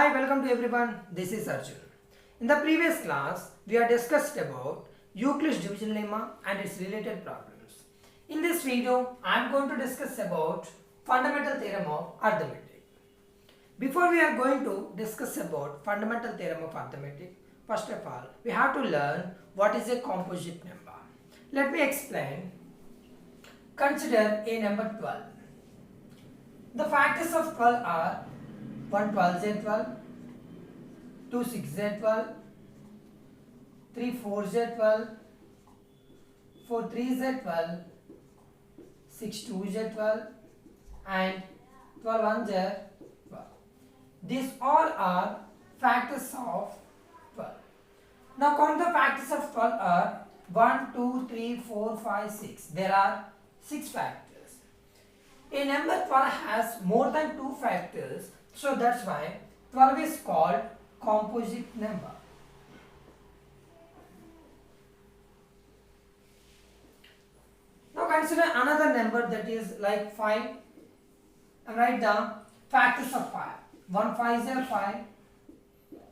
Hi, welcome to everyone. This is Arjun. In the previous class, we have discussed about Euclid's division lemma and its related problems. In this video, I am going to discuss about fundamental theorem of arithmetic. Before we are going to discuss about fundamental theorem of arithmetic, first of all, we have to learn what is a composite number. Let me explain. Consider a number 12. The factors of 12 are 1 12 is 12, 2 6 is 12, 3 4 is 12, 4 3 is 12, 6 2 is 12 and 12 1 is 12. These all are factors of 12. Now count the factors of 12 are 1, 2, 3, 4, 5, 6. There are 6 factors. A number 12 has more than 2 factors, so that's why 12 is called composite number. Now consider another number that is like 5 and write down factors of 5. 1 5 is 5,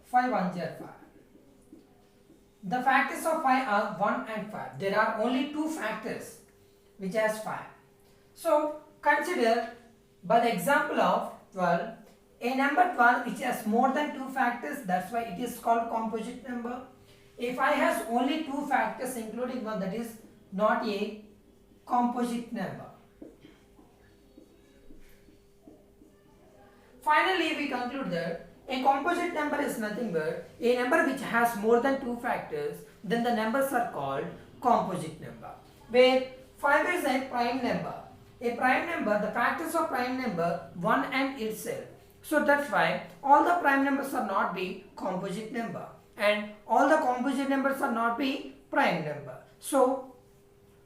5 1 is 5. The factors of 5 are 1 and 5. There are only 2 factors which has 5. So consider by the example of 12, a number 12 which has more than 2 factors, that's why it is called composite number. If I has only 2 factors including 1, that is not a composite number. Finally, we conclude that a composite number is nothing but a number which has more than 2 factors, then the numbers are called composite number. Where 5 is a prime number. A prime number, the factors of prime number 1 and itself. So that's why all the prime numbers are not be composite number and all the composite numbers are not be prime number. So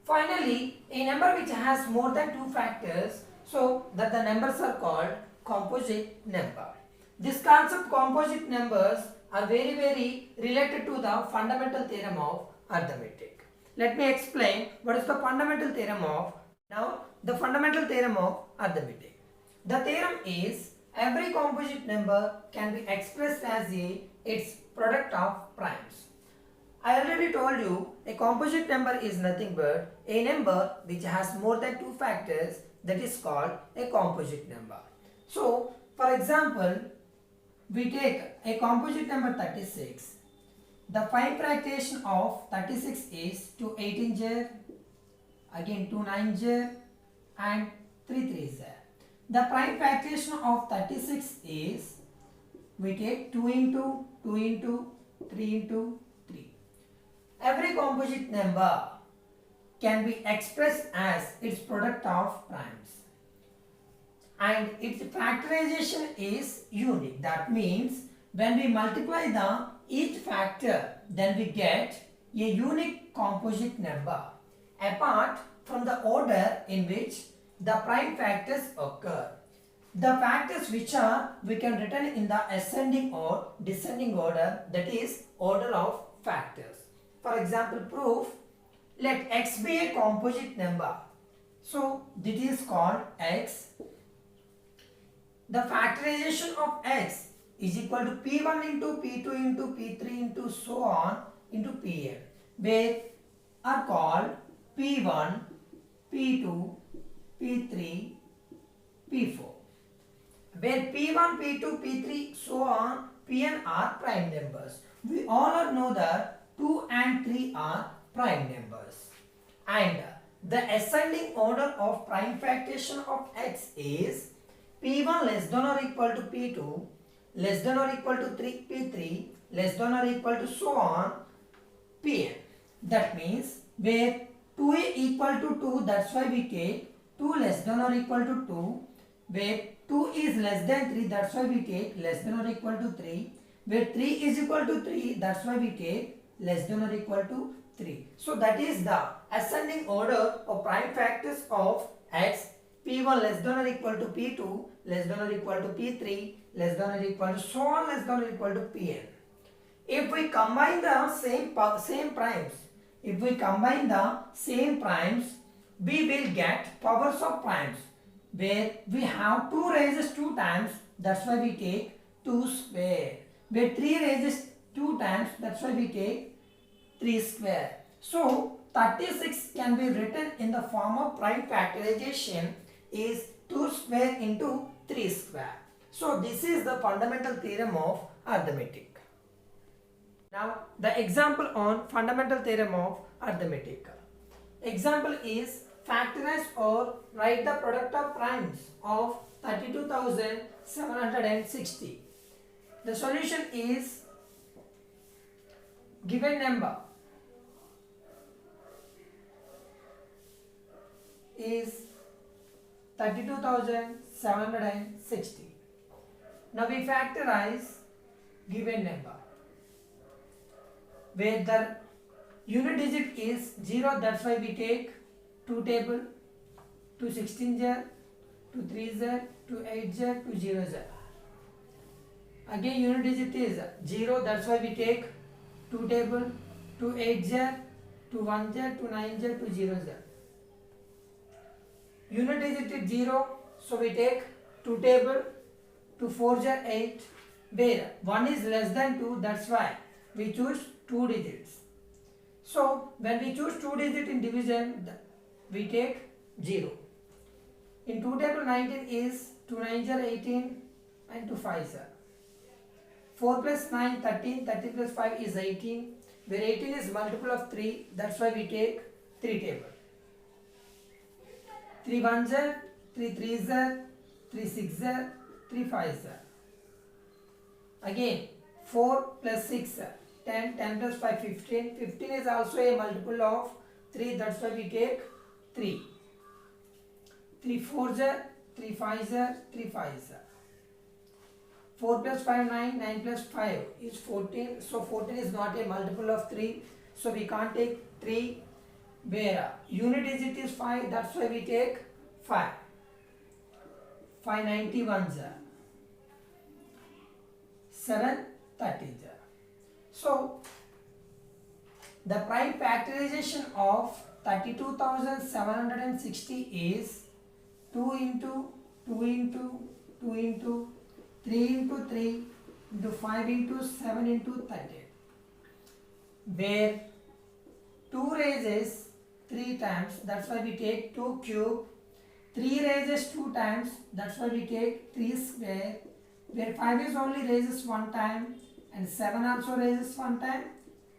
finally, a number which has more than 2 factors, so that the numbers are called composite number. This concept composite numbers are very related to the fundamental theorem of arithmetic. Let me explain what is the fundamental theorem of. Now the fundamental theorem of arithmetic. The theorem is every composite number can be expressed as its product of primes. I already told you a composite number is nothing but a number which has more than 2 factors, that is called a composite number. So for example, we take a composite number 36. The 5 fraction of 36 is 2 18 zer, again 2 9 zer and 3 3 zer. The prime fraction of 36 is, we take 2 into 2 into 3 into 3. Every composite number can be expressed as its product of primes. And its factorization is unique. That means when we multiply each factor, then we get a unique composite number apart from the order in which the prime factors occur. The factors which are we can written in the ascending or descending order, that is order of factors. For example, proof, let x be a composite number. So this is called x. The factorization of x is equal to p1 into p2 into p3 into so on into pn, where are called p1, p2, p3, p4, where p1, p2, p3 so on pn are prime numbers. We all know that 2 and 3 are prime numbers, and the ascending order of prime factorization of x is p1 less than or equal to p2 less than or equal to p3 less than or equal to so on pn. That means where 2a equal to 2, that's why we take 2 less than or equal to 2, where 2 is less than 3, that's why we take less than or equal to 3, where 3 is equal to 3, that's why we take less than or equal to 3. So that is the ascending order of prime factors of x. p1 less than or equal to p2 less than or equal to p3 less than or equal to so on less than or equal to pn. If we combine the same primes, we will get powers of primes, where we have 2 raises 2 times, that's why we take 2 square. Where 3 raises 2 times, that's why we take 3 square. So 36 can be written in the form of prime factorization is 2 square into 3 square. So this is the fundamental theorem of arithmetic. Now the example on fundamental theorem of arithmetic. Example is factorize or write the product of primes of 32,760. The solution is given number is 32,760. Now we factorize given number where the unit digit is 0, that's why we take 2 table, 2 16s, 2 3s, 2 8s, 2 0s. Again unit digit is 0, that's why we take 2 table, 2 8s, 2 1s, 2 9s, 2 0s. Unit digit is 0, so we take 2 table, 2 4s, 8, where 1 is less than 2, that's why we choose 2 digits. So when we choose 2 digit in division, we take 0. In 2 table 19 is 2 9s are 18 and 2 5s are. 4 plus 9 13, 13 plus 5 is 18, where 18 is multiple of 3, that's why we take 3 table. 3 1s are, 3 3s are, 3 6s are, 3 5s are. Again 4 plus 6 are 10, 10 plus 5 15, 15 is also a multiple of 3, that's why we take 3. 3 4s are, 3 5s are, 3 5s are. 4 plus 5 9, 9 plus 5 is 14, so 14 is not a multiple of 3, so we can't take 3, where unit digit is 5, that's why we take 5. 5 91s are, 7 30s are. So the prime factorization of 32,760 is 2 into 2 into 2 into 3 into 3 into 5 into 7 into 30, where 2 raises 3 times, that's why we take 2 cube, 3 raises 2 times, that's why we take 3 square, where 5 is only raises 1 time and 7 also raises 1 time,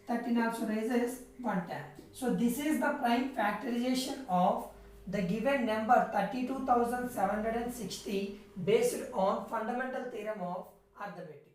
13 also raises 1 time. So this is the prime factorization of the given number 32,760 based on fundamental theorem of arithmetic.